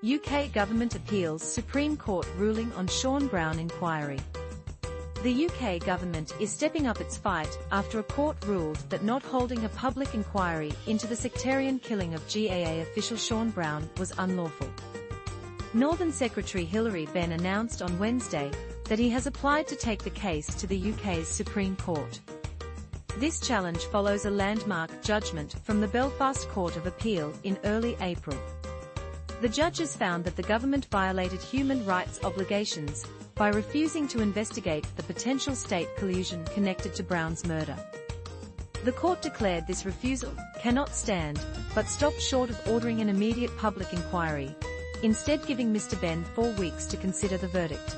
UK government appeals Supreme Court ruling on Seán Brown inquiry. The UK government is stepping up its fight after a court ruled that not holding a public inquiry into the sectarian killing of GAA official Seán Brown was unlawful. Northern Secretary Hilary Benn announced on Wednesday that he has applied to take the case to the UK's Supreme Court. This challenge follows a landmark judgment from the Belfast Court of Appeal in early April. The judges found that the government violated human rights obligations by refusing to investigate the potential state collusion connected to Brown's murder. The court declared this refusal cannot stand, but stopped short of ordering an immediate public inquiry, instead giving Mr. Benn 4 weeks to consider the verdict.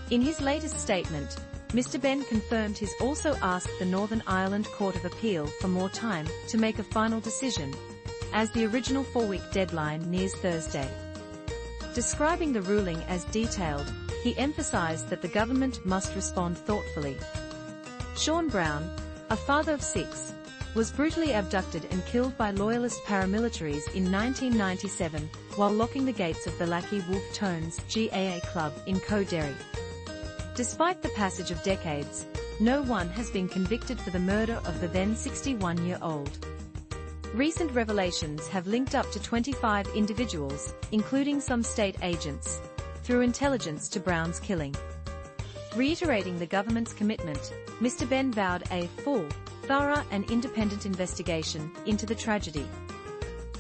In his latest statement, Mr. Benn confirmed he's also asked the Northern Ireland Court of Appeal for more time to make a final decision, as the original 4-week deadline nears Thursday. Describing the ruling as detailed, he emphasised that the government must respond thoughtfully. Seán Brown, a father of 6, was brutally abducted and killed by loyalist paramilitaries in 1997 while locking the gates of the Lackey Wolf Tones GAA club in Co-Derry. Despite the passage of decades, no one has been convicted for the murder of the then 61-year-old. Recent revelations have linked up to 25 individuals, including some state agents, through intelligence to Brown's killing. Reiterating the government's commitment, Mr. Benn vowed a full, thorough and independent investigation into the tragedy.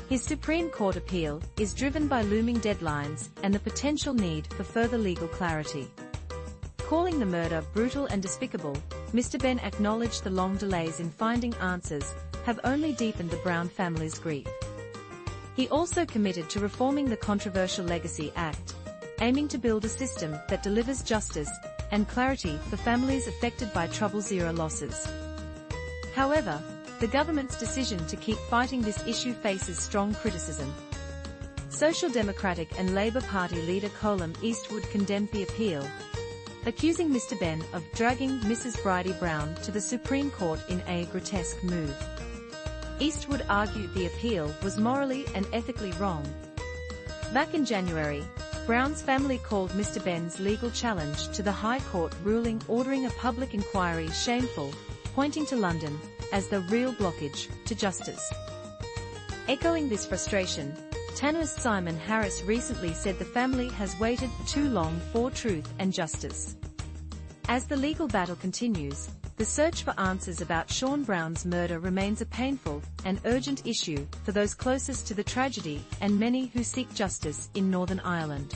His Supreme Court appeal is driven by looming deadlines and the potential need for further legal clarity. Calling the murder brutal and despicable, Mr. Benn acknowledged the long delays in finding answers have only deepened the Brown family's grief. He also committed to reforming the controversial Legacy Act, aiming to build a system that delivers justice and clarity for families affected by Trouble-Zero losses. However, the government's decision to keep fighting this issue faces strong criticism. Social Democratic and Labour Party leader Colum Eastwood condemned the appeal, accusing Mr. Benn of dragging Mrs. Bridie Brown to the Supreme Court in a grotesque move. Eastwood argued the appeal was morally and ethically wrong. Back in January, Brown's family called Mr. Benn's legal challenge to the High Court ruling ordering a public inquiry shameful, pointing to London as the real blockage to justice. Echoing this frustration, Tanist Simon Harris recently said the family has waited too long for truth and justice. As the legal battle continues, the search for answers about Seán Brown's murder remains a painful and urgent issue for those closest to the tragedy and many who seek justice in Northern Ireland.